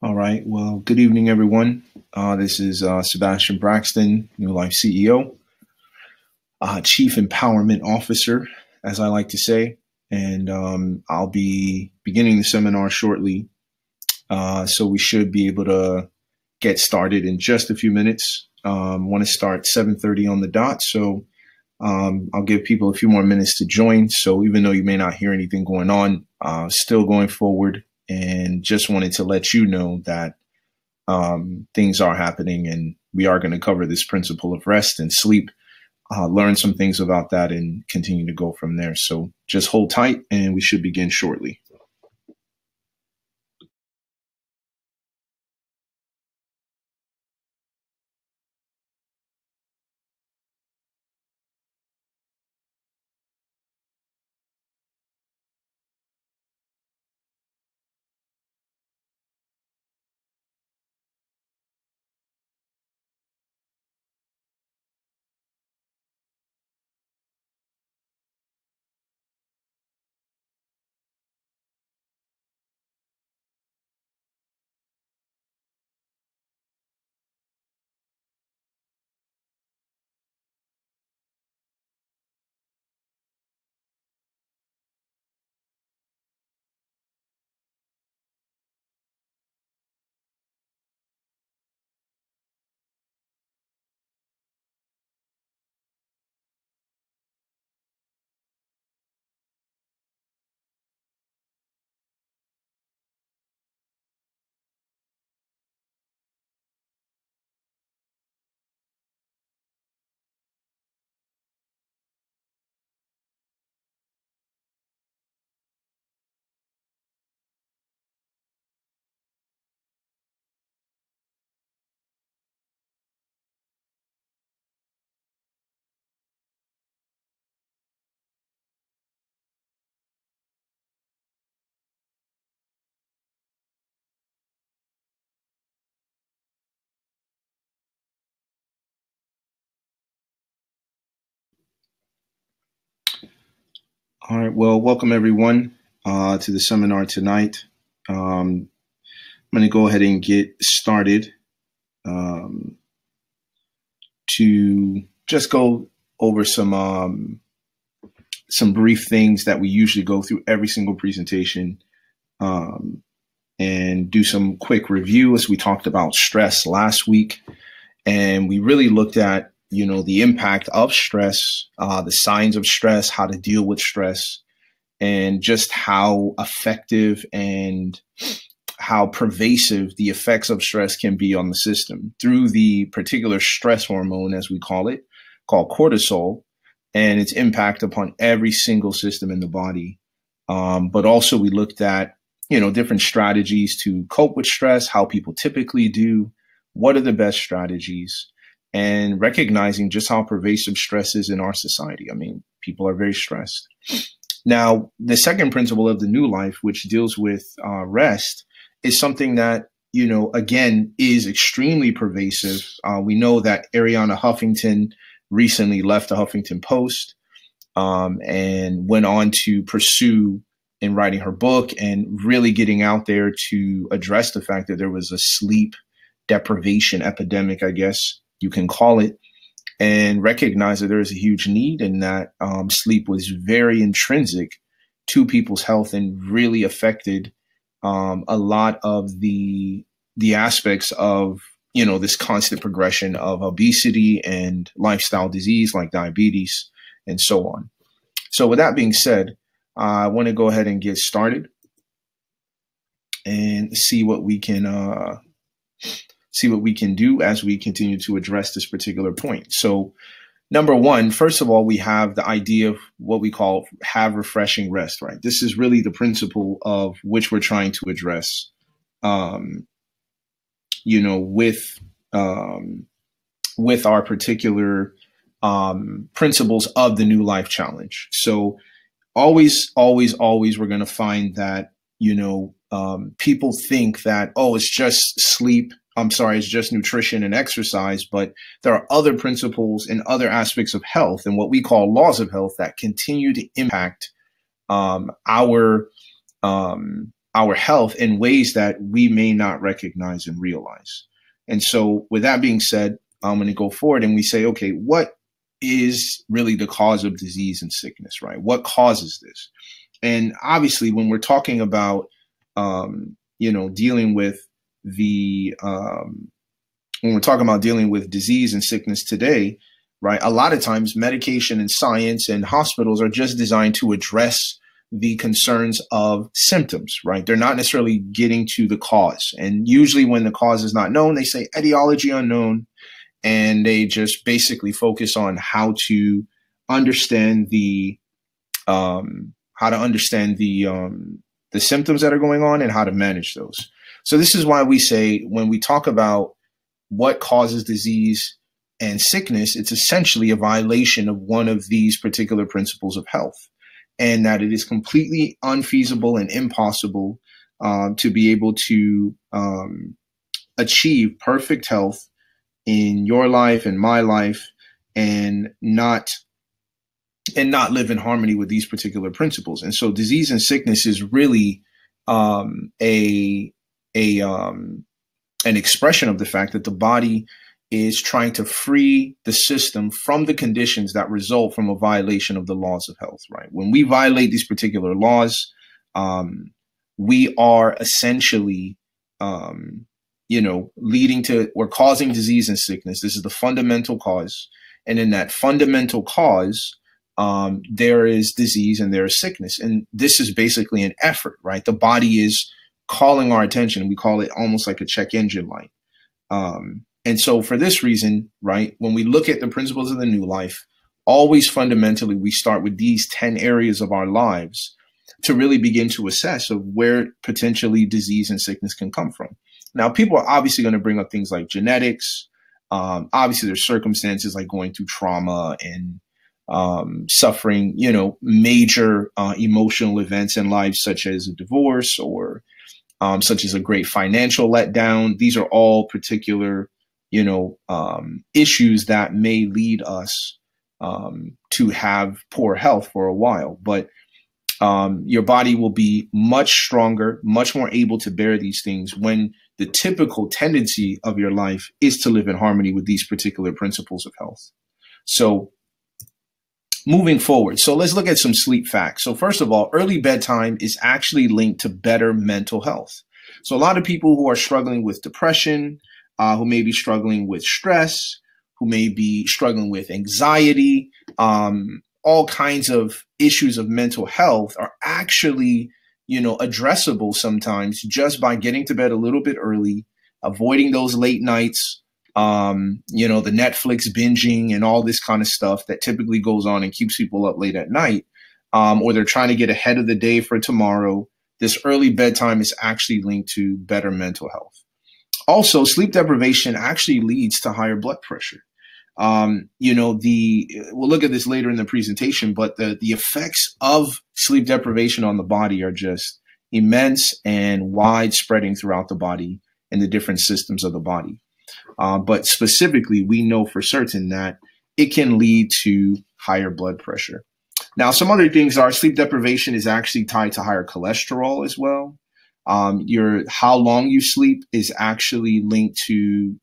All right. Well, good evening, everyone. This is Sebastian Braxton, New Life CEO, Chief Empowerment Officer, as I like to say. And I'll be beginning the seminar shortly. So we should be able to get started in just a few minutes. Want to start 7:30 on the dot. So I'll give people a few more minutes to join. So even though you may not hear anything going on, still going forward. And just wanted to let you know that things are happening, and we are going to cover this principle of rest and sleep, learn some things about that, and continue to go from there. So just hold tight, and we should begin shortly. All right. Well, welcome everyone to the seminar tonight. I'm going to go ahead and get started um, to just go over some brief things that we usually go through every single presentation, and do some quick review, as we talked about stress last week. And we really looked at, the impact of stress, the signs of stress, how to deal with stress, and just how effective and how pervasive the effects of stress can be on the system through the particular stress hormone, as we call it, called cortisol, and its impact upon every single system in the body. But also we looked at, different strategies to cope with stress, how people typically do, what are the best strategies, and recognizing just how pervasive stress is in our society. I mean, people are very stressed. Now, the second principle of the new life, which deals with rest, is something that, again, is extremely pervasive. We know that Arianna Huffington recently left the Huffington Post and went on to pursue in writing her book and really getting out there to address the fact that there was a sleep deprivation epidemic, I guess you can call it, and recognize that there is a huge need, and that sleep was very intrinsic to people's health and really affected a lot of the aspects of, this constant progression of obesity and lifestyle disease like diabetes and so on. So with that being said, I want to go ahead and get started and see what we can do as we continue to address this particular point. So number one, first of all, we have the idea of what we call have refreshing rest, right? This is really the principle of which we're trying to address, with our particular principles of the New Life Challenge. So always, we're going to find that, people think that, oh, it's just sleep. It's just nutrition and exercise, but there are other principles and other aspects of health and what we call laws of health that continue to impact our our health in ways that we may not recognize and realize. And so with that being said, I'm going to go forward and we say, okay, what is really the cause of disease and sickness, right? What causes this? And obviously, when we're talking about, dealing with when we're talking about dealing with disease and sickness today, right, a lot of times medication and science and hospitals are just designed to address the concerns of symptoms, right? They're not necessarily getting to the cause. And usually when the cause is not known, they say etiology unknown, and they just basically focus on how to understand the symptoms that are going on and how to manage those. So this is why we say when we talk about what causes disease and sickness, it's essentially a violation of one of these particular principles of health, and that it is completely unfeasible and impossible to be able to achieve perfect health in your life and my life and not live in harmony with these particular principles. And so disease and sickness is really an expression of the fact that the body is trying to free the system from the conditions that result from a violation of the laws of health, right? When we violate these particular laws, we are essentially, we're causing disease and sickness. This is the fundamental cause. And in that fundamental cause, there is disease and there is sickness. And this is basically an effort, right? The body is calling our attention. We call it almost like a check engine light. And so for this reason, right, when we look at the principles of the new life, always fundamentally, we start with these 10 areas of our lives to really begin to assess of where potentially disease and sickness can come from. Now, people are obviously going to bring up things like genetics. Obviously, there's circumstances like going through trauma and suffering, major emotional events in life, such as a divorce or such as a great financial letdown. These are all particular, issues that may lead us to have poor health for a while. But your body will be much stronger, much more able to bear these things when the typical tendency of your life is to live in harmony with these particular principles of health. So moving forward, so let's look at some sleep facts. So first of all, early bedtime is actually linked to better mental health. So a lot of people who are struggling with depression, who may be struggling with stress, who may be struggling with anxiety, all kinds of issues of mental health are actually, addressable sometimes just by getting to bed a little bit early, avoiding those late nights, the Netflix binging and all this kind of stuff that typically goes on and keeps people up late at night, or they're trying to get ahead of the day for tomorrow. This early bedtime is actually linked to better mental health. Also, sleep deprivation actually leads to higher blood pressure. We'll look at this later in the presentation, but the effects of sleep deprivation on the body are just immense and widespreading throughout the body and the different systems of the body. But specifically, we know for certain that it can lead to higher blood pressure. Now, some other things are sleep deprivation is actually tied to higher cholesterol as well. How long you sleep is actually linked to,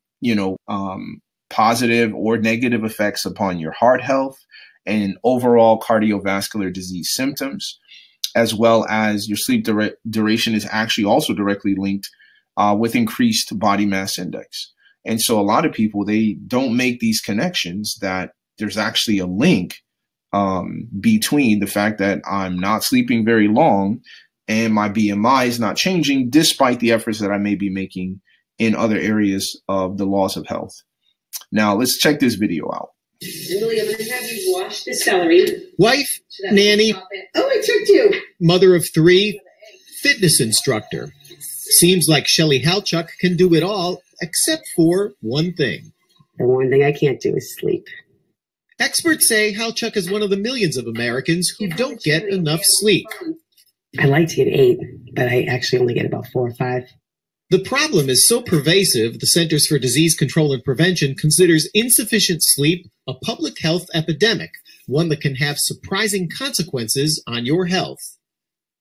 positive or negative effects upon your heart health and overall cardiovascular disease symptoms, as well as your sleep duration is actually also directly linked with increased body mass index. And so a lot of people, they don't make these connections that there's actually a link between the fact that I'm not sleeping very long and my BMI is not changing despite the efforts that I may be making in other areas of the laws of health. Now, let's check this video out. Emily, I'm going to have you wash the celery. Wife, nanny. Oh, I tricked you. Mother of 3, fitness instructor. Seems like Shelly Halchuk can do it all, except for one thing. The one thing I can't do is sleep. Experts say Halchuk is one of the millions of Americans who don't get enough sleep. I like to get 8, but I actually only get about 4 or 5. The problem is so pervasive, the Centers for Disease Control and Prevention considers insufficient sleep a public health epidemic, one that can have surprising consequences on your health.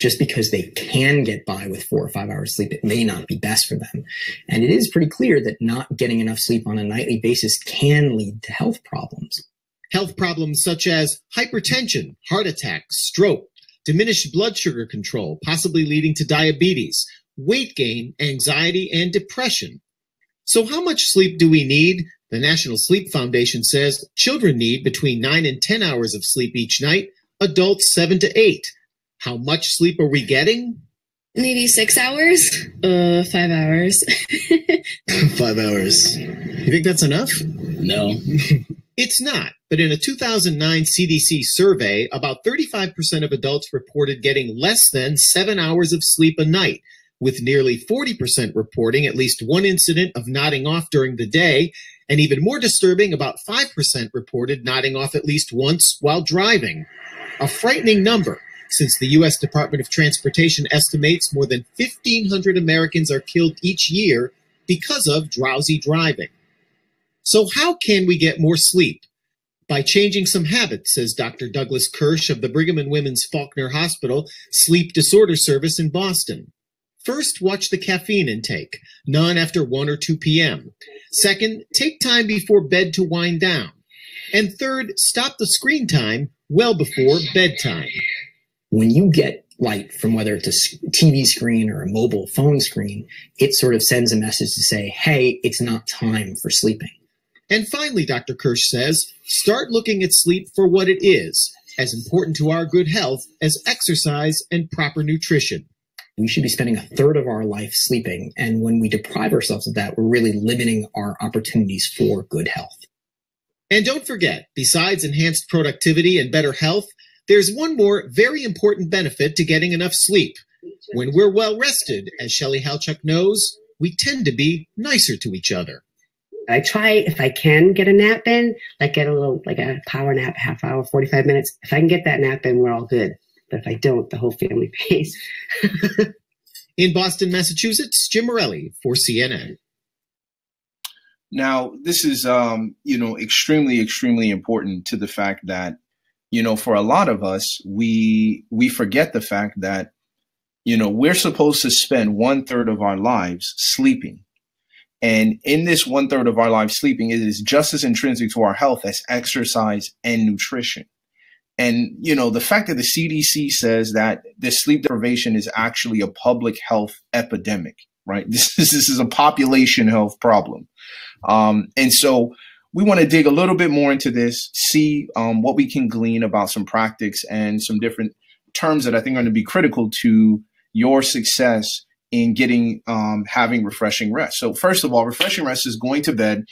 Just because they can get by with 4 or 5 hours sleep, it may not be best for them. And it is pretty clear that not getting enough sleep on a nightly basis can lead to health problems. Health problems such as hypertension, heart attack, stroke, diminished blood sugar control, possibly leading to diabetes, weight gain, anxiety, and depression. So how much sleep do we need? The National Sleep Foundation says children need between 9 and 10 hours of sleep each night, adults 7 to 8. How much sleep are we getting? Maybe 6 hours? 5 hours. 5 hours. You think that's enough? No. It's not, but in a 2009 CDC survey, about 35% of adults reported getting less than 7 hours of sleep a night, with nearly 40% reporting at least one incident of nodding off during the day, and even more disturbing, about 5% reported nodding off at least once while driving. A frightening number, since the U.S. Department of Transportation estimates more than 1,500 Americans are killed each year because of drowsy driving. So how can we get more sleep? By changing some habits, says Dr. Douglas Kirsch of the Brigham and Women's Faulkner Hospital Sleep Disorder Service in Boston. First, watch the caffeine intake, none after 1 or 2 p.m. Second, take time before bed to wind down. And third, stop the screen time well before bedtime. When you get light from whether it's a TV screen or a mobile phone screen, it sort of sends a message to say, hey, it's not time for sleeping. And finally, Dr. Kirsch says, start looking at sleep for what it is, as important to our good health as exercise and proper nutrition. We should be spending a third of our life sleeping, and when we deprive ourselves of that, we're really limiting our opportunities for good health. And don't forget, besides enhanced productivity and better health, there's one more very important benefit to getting enough sleep. When we're well rested, as Shelley Halchuk knows, we tend to be nicer to each other. I try, if I can get a nap in, like get a little, like a power nap, half hour, 45 minutes. If I can get that nap in, we're all good. But if I don't, the whole family pays. In Boston, Massachusetts, Jim Morelli for CNN. Now, this is, extremely, extremely important to the fact that, for a lot of us, we forget the fact that, we're supposed to spend 1/3 of our lives sleeping. And in this 1/3 of our lives sleeping, it is just as intrinsic to our health as exercise and nutrition. And, the fact that the CDC says that this sleep deprivation is actually a public health epidemic, right? This is a population health problem. And so we want to dig a little bit more into this, see what we can glean about some practice and some different terms that I think are going to be critical to your success in getting, having refreshing rest. So first of all, refreshing rest is going to bed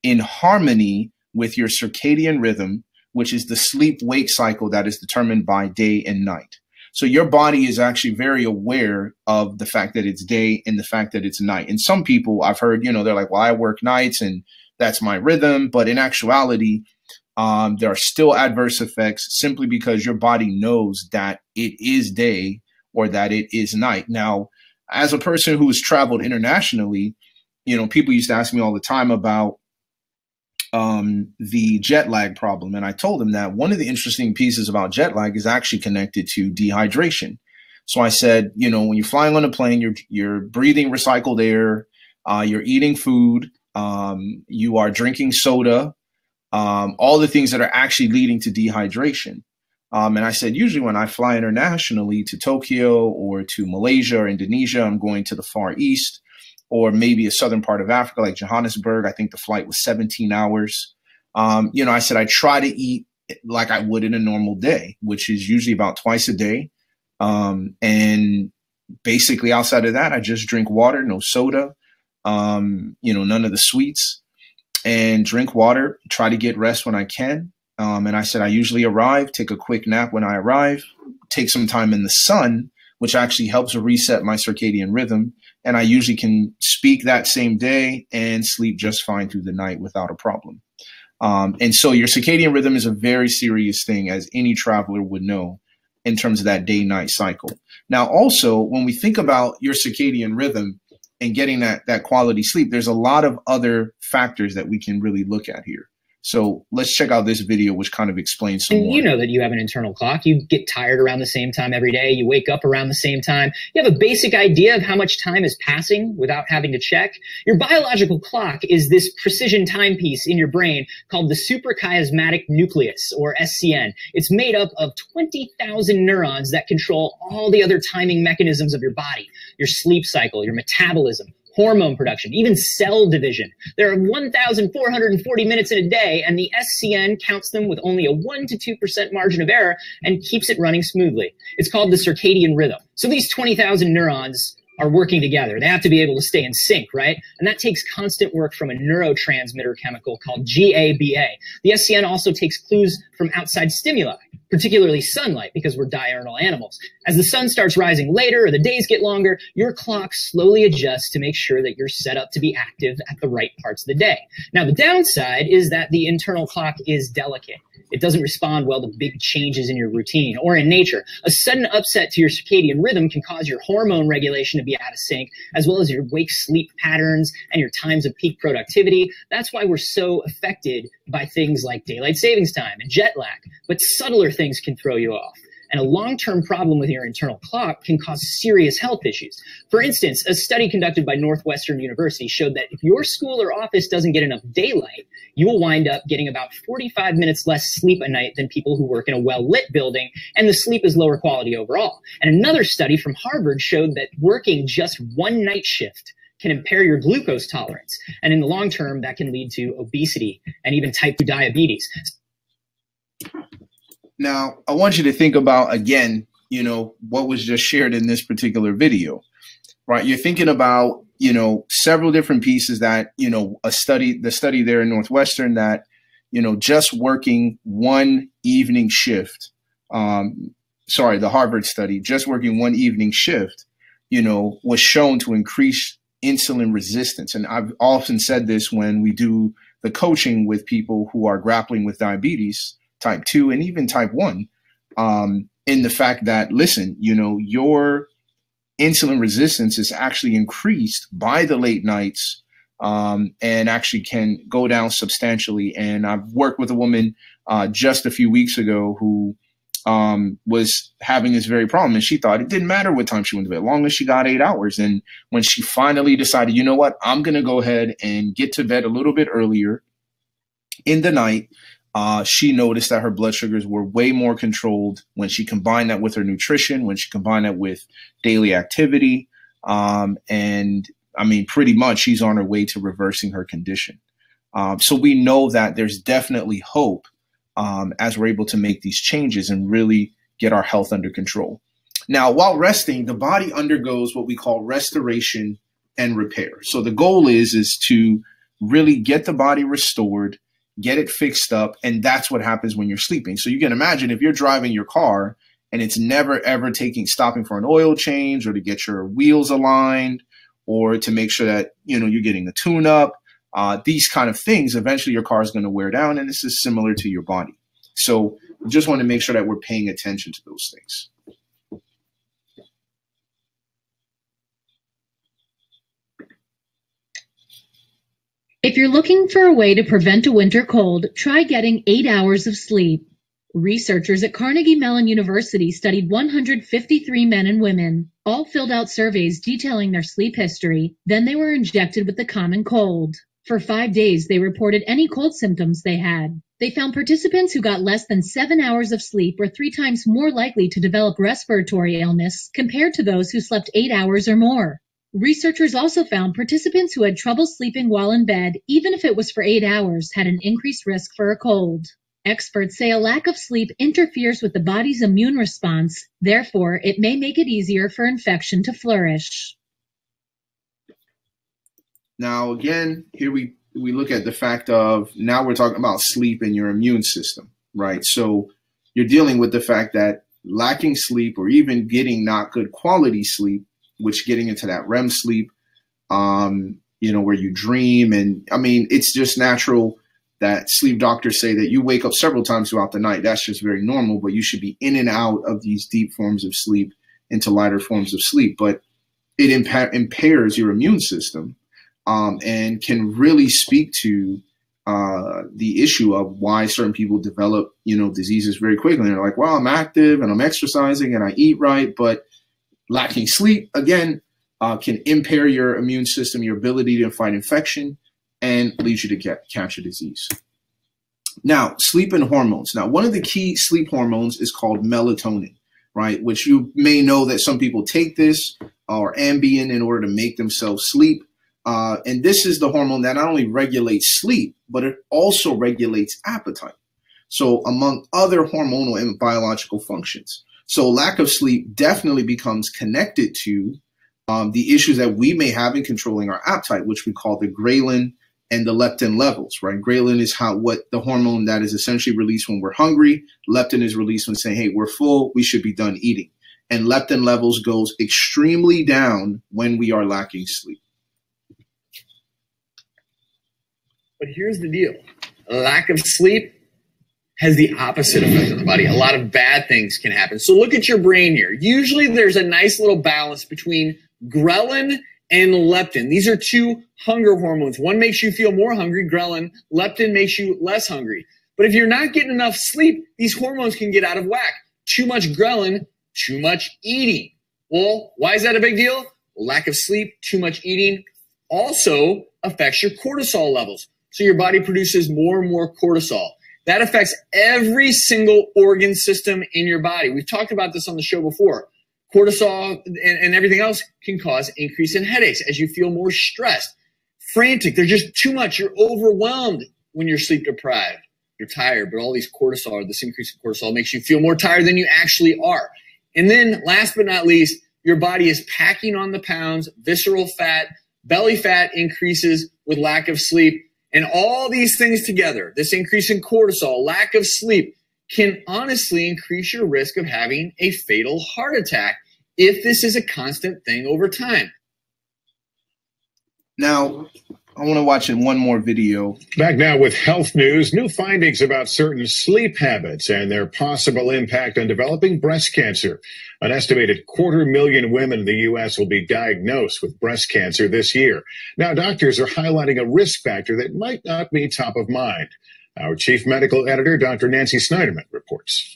in harmony with your circadian rhythm, which is the sleep-wake cycle that is determined by day and night. So your body is actually very aware of the fact that it's day and the fact that it's night. And some people I've heard, they're like, well, I work nights and that's my rhythm. But in actuality, there are still adverse effects simply because your body knows that it is day or that it is night. Now, as a person who has traveled internationally, people used to ask me all the time about the jet lag problem. And I told them that one of the interesting pieces about jet lag is actually connected to dehydration. So I said, when you're flying on a plane, you're breathing recycled air, you're eating food, you are drinking soda, all the things that are actually leading to dehydration. And I said, usually when I fly internationally to Tokyo or to Malaysia or Indonesia, I'm going to the Far East, or maybe a southern part of Africa, like Johannesburg. I think the flight was 17 hours. I said, I try to eat like I would in a normal day, which is usually about twice a day. And basically outside of that, I just drink water, no soda, none of the sweets, and drink water, try to get rest when I can. And I said, I usually arrive, take a quick nap when I arrive, take some time in the sun, which actually helps reset my circadian rhythm. And I usually can speak that same day and sleep just fine through the night without a problem. And so your circadian rhythm is a very serious thing, as any traveler would know, in terms of that day-night cycle. Now, also, when we think about your circadian rhythm and getting that quality sleep, there's a lot of other factors that we can really look at here. So let's check out this video, which kind of explains some And more. you know that you have an internal clock. You get tired around the same time every day. You wake up around the same time. You have a basic idea of how much time is passing without having to check. Your biological clock is this precision timepiece in your brain called the suprachiasmatic nucleus, or SCN. It's made up of 20,000 neurons that control all the other timing mechanisms of your body, your sleep cycle, your metabolism, hormone production, even cell division. There are 1,440 minutes in a day, and the SCN counts them with only a 1 to 2% margin of error and keeps it running smoothly. It's called the circadian rhythm. So these 20,000 neurons are working together. They have to be able to stay in sync, right? And that takes constant work from a neurotransmitter chemical called GABA. The SCN also takes clues from outside stimuli, particularly sunlight, because we're diurnal animals. As the sun starts rising later or the days get longer, your clock slowly adjusts to make sure that you're set up to be active at the right parts of the day. Now, the downside is that the internal clock is delicate. It doesn't respond well to big changes in your routine or in nature. A sudden upset to your circadian rhythm can cause your hormone regulation to be out of sync, as well as your wake-sleep patterns and your times of peak productivity. That's why we're so affected by things like daylight savings time and jet lag. But subtler things can throw you off. And a long-term problem with your internal clock can cause serious health issues. For instance, a study conducted by Northwestern University showed that if your school or office doesn't get enough daylight, you will wind up getting about 45 minutes less sleep a night than people who work in a well-lit building, and the sleep is lower quality overall. And another study from Harvard showed that working just one night shift can impair your glucose tolerance. And in the long term, that can lead to obesity and even type 2 diabetes. Now, I want you to think about, again, what was just shared in this particular video, right? You're thinking about, several different pieces that, the study there in Northwestern that, just working one evening shift, the Harvard study, just working one evening shift, was shown to increase insulin resistance. And I've often said this when we do the coaching with people who are grappling with diabetes, type 2 and even type 1, in the fact that, listen, your insulin resistance is actually increased by the late nights, and actually can go down substantially. And I've worked with a woman just a few weeks ago who was having this very problem, and she thought it didn't matter what time she went to bed, as long as she got 8 hours. And when she finally decided, you know what, I'm going to go ahead and get to bed a little bit earlier in the night, she noticed that her blood sugars were way more controlled when she combined that with her nutrition, when she combined that with daily activity. And I mean, pretty much she's on her way to reversing her condition. So we know that there's definitely hope as we're able to make these changes and really get our health under control. Now, while resting, the body undergoes what we call restoration and repair. So the goal is to really get the body restored, get it fixed up, and that's what happens when you're sleeping. So you can imagine if you're driving your car and it's never ever stopping for an oil change or to get your wheels aligned or to make sure that you're getting a tune-up, these kind of things, eventually your car is going to wear down, and this is similar to your body. So we just want to make sure that we're paying attention to those things. If you're looking for a way to prevent a winter cold, try getting 8 hours of sleep. Researchers at Carnegie Mellon University studied 153 men and women. All filled out surveys detailing their sleep history. Then they were injected with the common cold. For 5 days, they reported any cold symptoms they had. They found participants who got less than 7 hours of sleep were 3 times more likely to develop respiratory illness compared to those who slept 8 hours or more. Researchers also found participants who had trouble sleeping while in bed, even if it was for 8 hours, had an increased risk for a cold. Experts say a lack of sleep interferes with the body's immune response. Therefore, it may make it easier for infection to flourish. Now, again, here we look at the fact of, now we're talking about sleep and your immune system, right? So you're dealing with the fact that lacking sleep or even getting not good quality sleep, which getting into that REM sleep, where you dream. And I mean, it's just natural that sleep doctors say that you wake up several times throughout the night. That's just very normal, but you should be in and out of these deep forms of sleep into lighter forms of sleep. But it impairs your immune system, and can really speak to the issue of why certain people develop, diseases very quickly. And they're like, well, I'm active and I'm exercising and I eat right, but lacking sleep, again, can impair your immune system, your ability to fight infection, and leads you to catch a disease. Now, sleep and hormones. Now, one of the key sleep hormones is called melatonin, right? Which you may know that some people take this or Ambien in order to make themselves sleep. And this is the hormone that not only regulates sleep, but it also regulates appetite. So among other hormonal and biological functions. So lack of sleep definitely becomes connected to the issues that we may have in controlling our appetite, which we call the ghrelin and the leptin levels, right? Ghrelin is what the hormone that is essentially released when we're hungry. Leptin is released when saying, hey, we're full, we should be done eating. And leptin levels goes extremely down when we are lacking sleep. But here's the deal. Lack of sleep has the opposite effect on the body. A lot of bad things can happen. So look at your brain here. Usually there's a nice little balance between ghrelin and leptin. These are two hunger hormones. One makes you feel more hungry, ghrelin. Leptin makes you less hungry. But if you're not getting enough sleep, these hormones can get out of whack. Too much ghrelin, too much eating. Well, why is that a big deal? Lack of sleep, too much eating also affects your cortisol levels. So your body produces more and more cortisol. That affects every single organ system in your body. We've talked about this on the show before. Cortisol and everything else can cause increase in headaches as you feel more stressed, frantic. There's just too much. You're overwhelmed when you're sleep deprived. You're tired, but all these cortisol, this increase in cortisol makes you feel more tired than you actually are. And then last but not least, your body is packing on the pounds, visceral fat, belly fat increases with lack of sleep. And all these things together, this increase in cortisol, lack of sleep, can honestly increase your risk of having a fatal heart attack if this is a constant thing over time. Now, I want to watch one more video. Back now with health news, new findings about certain sleep habits and their possible impact on developing breast cancer. An estimated 250,000 women in the U.S. will be diagnosed with breast cancer this year. Now, doctors are highlighting a risk factor that might not be top of mind. Our chief medical editor, Dr. Nancy Snyderman, reports.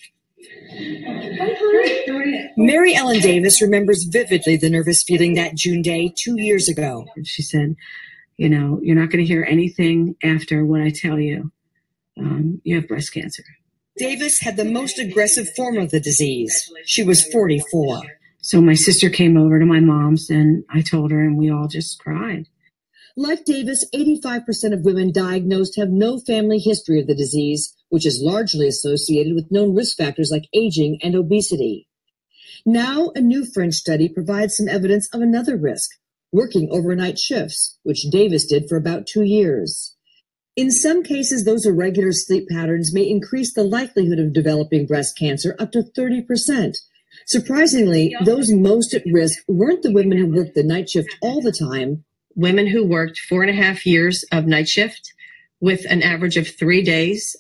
Mary Ellen Davis remembers vividly the nervous feeling that June day 2 years ago. She said, you're not going to hear anything after what I tell you. You have breast cancer. Davis had the most aggressive form of the disease. She was 44. So my sister came over to my mom's and I told her and we all just cried. Like Davis, 85% of women diagnosed have no family history of the disease, which is largely associated with known risk factors like aging and obesity. Now, a new French study provides some evidence of another risk, working overnight shifts, which Davis did for about 2 years. In some cases, those irregular sleep patterns may increase the likelihood of developing breast cancer up to 30%. Surprisingly, those most at risk weren't the women who worked the night shift all the time. Women who worked 4.5 years of night shift with an average of 3 days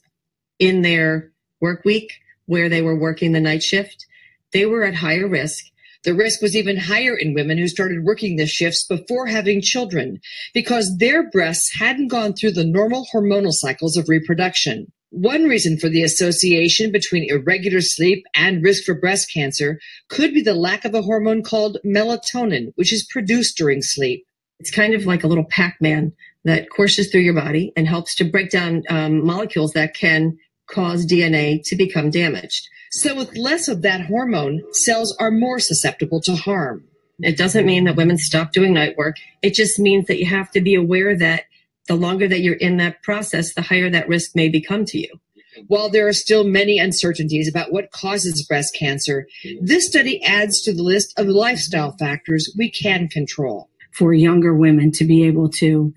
in their work week where they were working the night shift, they were at higher risk. The risk was even higher in women who started working the shifts before having children because their breasts hadn't gone through the normal hormonal cycles of reproduction. One reason for the association between irregular sleep and risk for breast cancer could be the lack of a hormone called melatonin, which is produced during sleep. It's kind of like a little Pac-Man that courses through your body and helps to break down molecules that can cause DNA to become damaged. So with less of that hormone, cells are more susceptible to harm. It doesn't mean that women stop doing night work. It just means that you have to be aware that the longer that you're in that process, the higher that risk may become to you. While there are still many uncertainties about what causes breast cancer, this study adds to the list of lifestyle factors we can control. For younger women to be able to,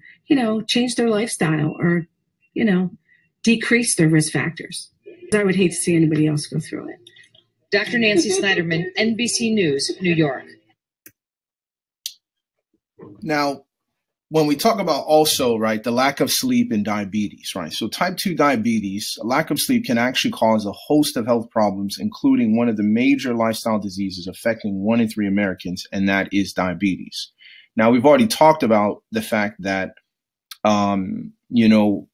change their lifestyle or, decrease their risk factors. I would hate to see anybody else go through it. Dr. Nancy Snyderman, NBC News, New York. Now, when we talk about also, right, the lack of sleep and diabetes, right? So type 2 diabetes, a lack of sleep can actually cause a host of health problems, including one of the major lifestyle diseases affecting 1 in 3 Americans, and that is diabetes. Now, we've already talked about the fact that,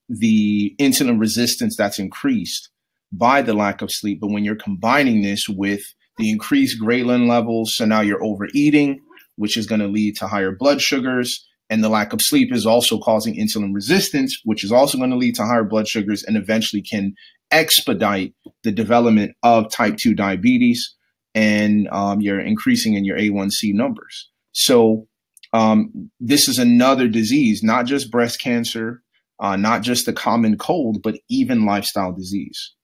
the insulin resistance that's increased by the lack of sleep. But when you're combining this with the increased ghrelin levels, so now you're overeating, which is going to lead to higher blood sugars. And the lack of sleep is also causing insulin resistance, which is also going to lead to higher blood sugars and eventually can expedite the development of type 2 diabetes. And you're increasing in your A1C numbers. So this is another disease, not just breast cancer, not just the common cold, but even lifestyle disease.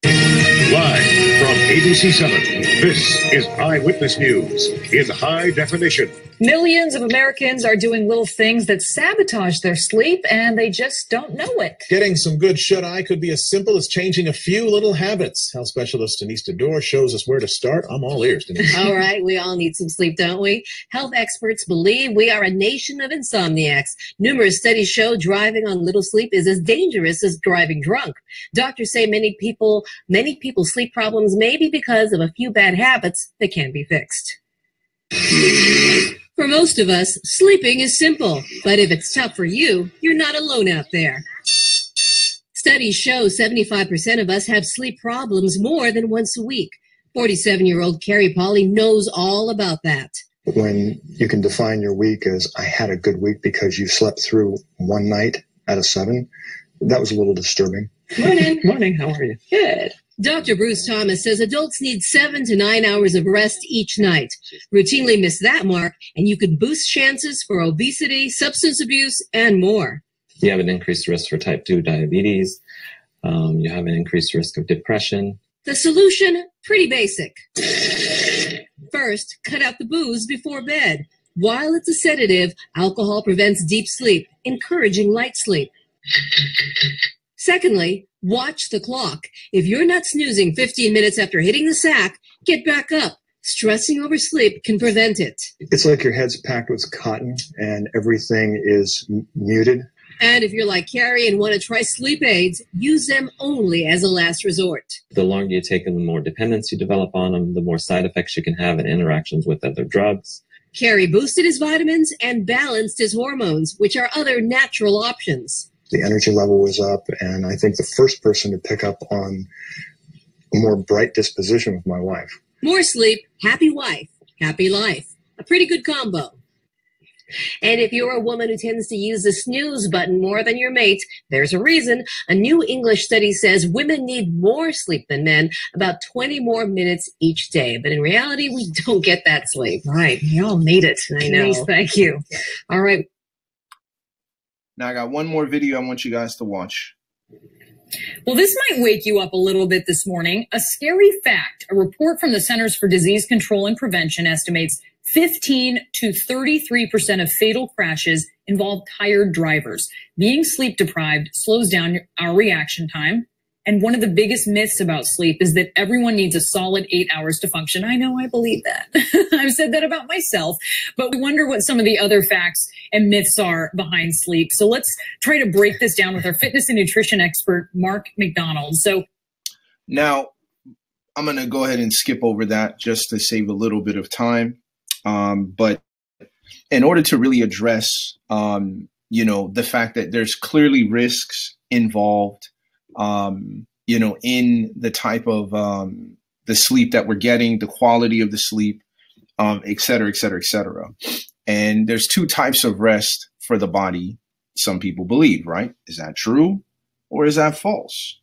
Live from ABC7, this is Eyewitness News in high definition. Millions of Americans are doing little things that sabotage their sleep, and they just don't know it. Getting some good shut-eye could be as simple as changing a few little habits. Health specialist Denise DeDoor shows us where to start. I'm all ears, Denise. All right, we all need some sleep, don't we? Health experts believe we are a nation of insomniacs. Numerous studies show driving on little sleep is as dangerous as driving drunk. Doctors say many people's sleep problems may be because of a few bad habits that can be fixed. For most of us, sleeping is simple, but if it's tough for you, you're not alone out there. Studies show 75% of us have sleep problems more than once a week. 47-year-old Carrie Pauley knows all about that. When you can define your week as I had a good week because you slept through one night out of 7, that was a little disturbing. Morning. Morning, how are you? Good. Dr. Bruce Thomas says adults need 7 to 9 hours of rest each night. Routinely miss that mark, and you can boost chances for obesity, substance abuse, and more. You have an increased risk for type 2 diabetes. You have an increased risk of depression. The solution, pretty basic. First, cut out the booze before bed. While it's a sedative, alcohol prevents deep sleep, encouraging light sleep. Secondly, watch the clock. If you're not snoozing 15 minutes after hitting the sack, get back up. Stressing over sleep can prevent it. It's like your head's packed with cotton and everything is muted. And if you're like Carrie and want to try sleep aids, use them only as a last resort. The longer you take them, the more dependence you develop on them, the more side effects you can have and interactions with other drugs. Carrie boosted his vitamins and balanced his hormones, which are other natural options. The energy level was up, and I think the first person to pick up on a more bright disposition was my wife. More sleep, happy wife, happy life. A pretty good combo. And if you're a woman who tends to use the snooze button more than your mate, there's a reason. A new English study says women need more sleep than men, about 20 more minutes each day. But in reality, we don't get that sleep. Right. You all need it. I know. Denise, thank you. All right. Now I got one more video I want you guys to watch. Well, this might wake you up a little bit this morning. A scary fact. A report from the Centers for Disease Control and Prevention estimates 15 to 33% of fatal crashes involve tired drivers. Being sleep deprived slows down our reaction time. And one of the biggest myths about sleep is that everyone needs a solid 8 hours to function. I know, I believe that. I've said that about myself, but we wonder what some of the other facts and myths are behind sleep. So let's try to break this down with our fitness and nutrition expert, Mark McDonald. So now I'm going to go ahead and skip over that just to save a little bit of time. But in order to really address, the fact that there's clearly risks involved, in the type of the sleep that we're getting, the quality of the sleep, et cetera, et cetera, et cetera. And there's 2 types of rest for the body, some people believe, right? Is that true or is that false?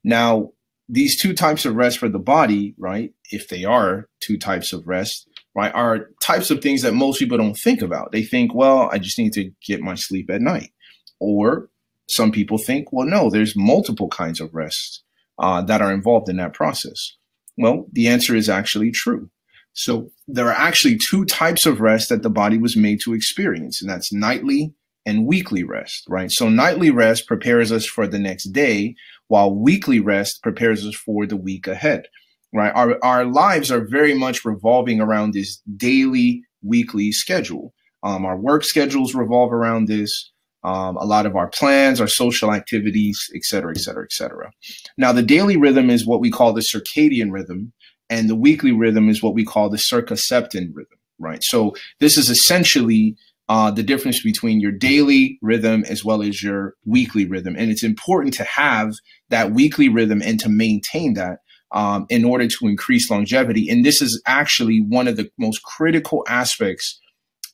Now, these 2 types of rest for the body, right, if they are 2 types of rest, right, are types of things that most people don't think about. They think, well, I just need to get my sleep at night. Or some people think, well, no, there's multiple kinds of rest that are involved in that process. Well, the answer is actually true. So there are actually 2 types of rest that the body was made to experience, and that's nightly and weekly rest, right? So nightly rest prepares us for the next day, while weekly rest prepares us for the week ahead, right? Our lives are very much revolving around this daily, weekly schedule. Our work schedules revolve around this. A lot of our plans, our social activities, et cetera, et cetera, et cetera. Now, the daily rhythm is what we call the circadian rhythm, and the weekly rhythm is what we call the circaseptan rhythm, right? So this is essentially the difference between your daily rhythm as well as your weekly rhythm. And it's important to have that weekly rhythm and to maintain that in order to increase longevity. And this is actually one of the most critical aspects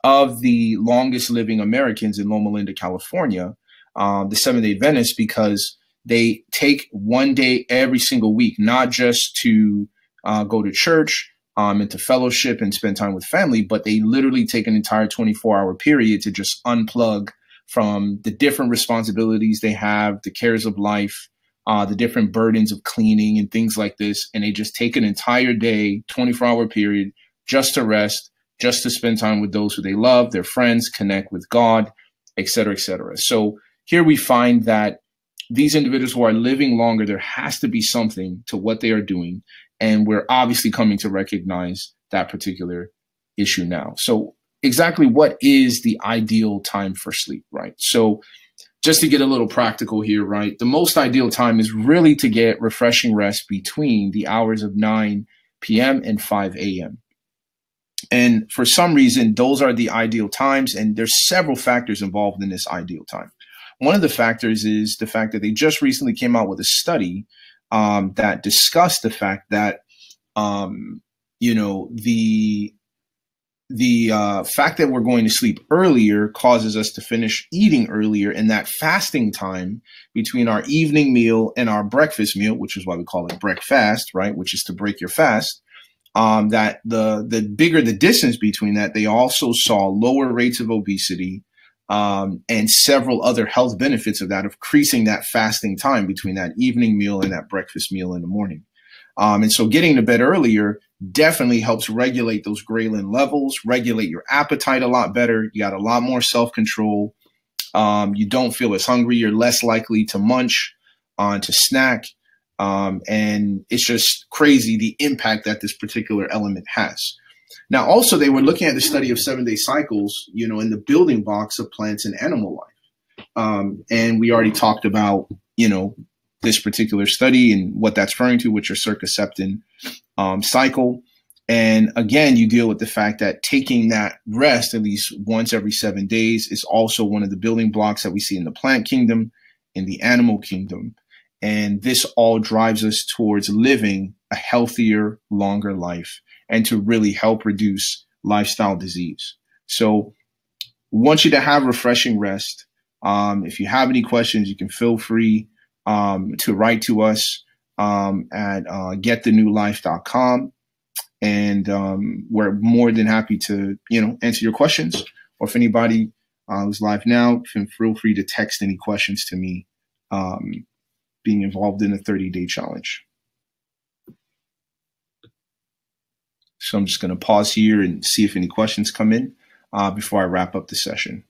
of the longest living Americans in Loma Linda, California, the Seventh-day Adventists, because they take one day every single week, not just to go to church and to fellowship and spend time with family, but they literally take an entire 24-hour period to just unplug from the different responsibilities they have, the cares of life, the different burdens of cleaning and things like this. And they just take an entire day, 24-hour period just to rest, just to spend time with those who they love, their friends, connect with God, et cetera, et cetera. So here we find that these individuals who are living longer, there has to be something to what they are doing. And we're obviously coming to recognize that particular issue now. So exactly what is the ideal time for sleep, right? So just to get a little practical here, right? The most ideal time is really to get refreshing rest between the hours of 9 p.m. and 5 a.m. And for some reason, those are the ideal times. And there's several factors involved in this ideal time. One of the factors is the fact that they just recently came out with a study that discussed the fact that, the fact that we're going to sleep earlier causes us to finish eating earlier, and that fasting time between our evening meal and our breakfast meal, which is why we call it breakfast, right, which is to break your fast, that the bigger the distance between that, they also saw lower rates of obesity, and several other health benefits of that, of increasing that fasting time between that evening meal and that breakfast meal in the morning. And so getting to bed earlier definitely helps regulate those ghrelin levels, regulate your appetite a lot better. You got a lot more self-control. You don't feel as hungry. You're less likely to munch, to snack. And it's just crazy the impact that this particular element has. Now, also, they were looking at the study of 7-day cycles, in the building blocks of plants and animal life. And we already talked about, this particular study and what that's referring to, which are circaseptan cycle. And again, you deal with the fact that taking that rest at least once every 7 days is also one of the building blocks that we see in the plant kingdom, in the animal kingdom. And this all drives us towards living a healthier, longer life, and to really help reduce lifestyle disease. So want you to have refreshing rest. If you have any questions, you can feel free to write to us at getthenewlife.com. And we're more than happy to, answer your questions. Or if anybody who's live now, can feel free to text any questions to me, being involved in a 30-day challenge. So I'm just going to pause here and see if any questions come in before I wrap up the session.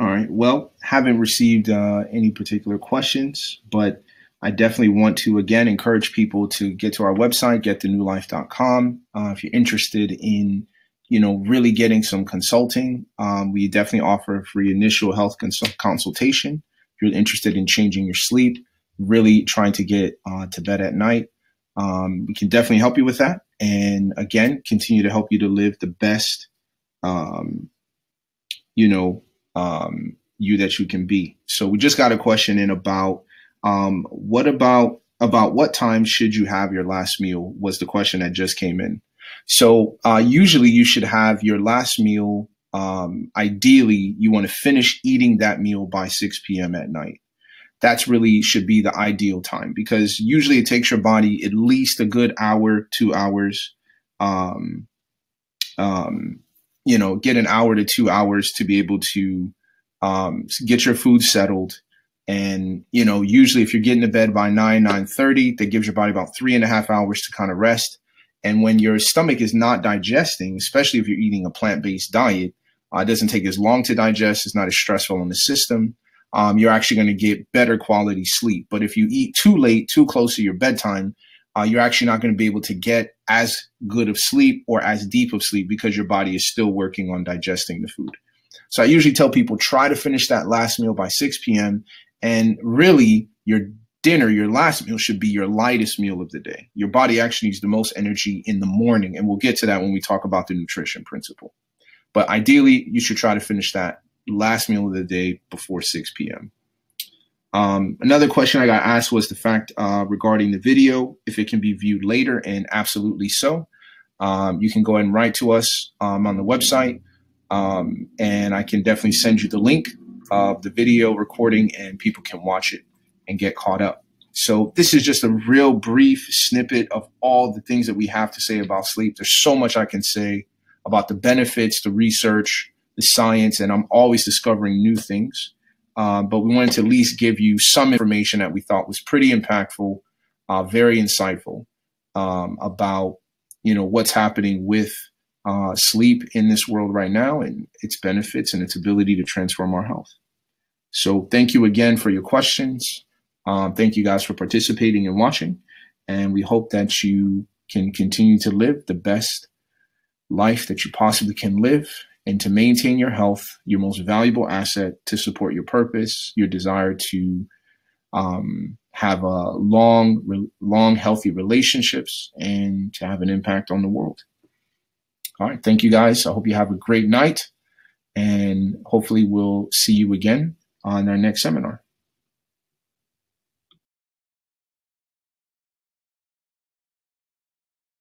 All right. Well, haven't received any particular questions, but I definitely want to, again, encourage people to get to our website, getthenewlife.com. If you're interested in, really getting some consulting, we definitely offer a free initial health consultation. If you're interested in changing your sleep, really trying to get to bed at night, we can definitely help you with that. And again, continue to help you to live the best, you that you can be. So we just got a question in about what time should you have your last meal, was the question that just came in. So usually you should have your last meal. Ideally, you want to finish eating that meal by 6 p.m. at night. That's really should be the ideal time, because usually it takes your body at least a good hour, 2 hours, get an hour to 2 hours to be able to get your food settled And, you know, usually if you're getting to bed by 9:30, that gives your body about 3.5 hours to kind of rest. And when your stomach is not digesting, especially if you're eating a plant-based diet, it doesn't take as long to digest. It's not as stressful on the system. You're actually going to get better quality sleep. But if you eat too late, too close to your bedtime, you're actually not going to be able to get as good of sleep or as deep of sleep because your body is still working on digesting the food. So I usually tell people, try to finish that last meal by 6 p.m. And really, your dinner, your last meal, should be your lightest meal of the day. Your body actually needs the most energy in the morning. And we'll get to that when we talk about the nutrition principle. But ideally, you should try to finish that last meal of the day before 6 p.m. Another question I got asked was the fact regarding the video, if it can be viewed later, and absolutely so. You can go ahead and write to us on the website, and I can definitely send you the link of the video recording, and people can watch it and get caught up. So this is just a real brief snippet of all the things that we have to say about sleep. There's so much I can say about the benefits, the research, the science, and I'm always discovering new things. But we wanted to at least give you some information that we thought was pretty impactful, very insightful about, you know, what's happening with sleep in this world right now and its benefits and its ability to transform our health. So thank you again for your questions. Thank you guys for participating and watching. And we hope that you can continue to live the best life that you possibly can live, and to maintain your health, your most valuable asset, to support your purpose, your desire to have a long, healthy relationships, and to have an impact on the world. All right. Thank you, guys. I hope you have a great night, and hopefully we'll see you again on our next seminar.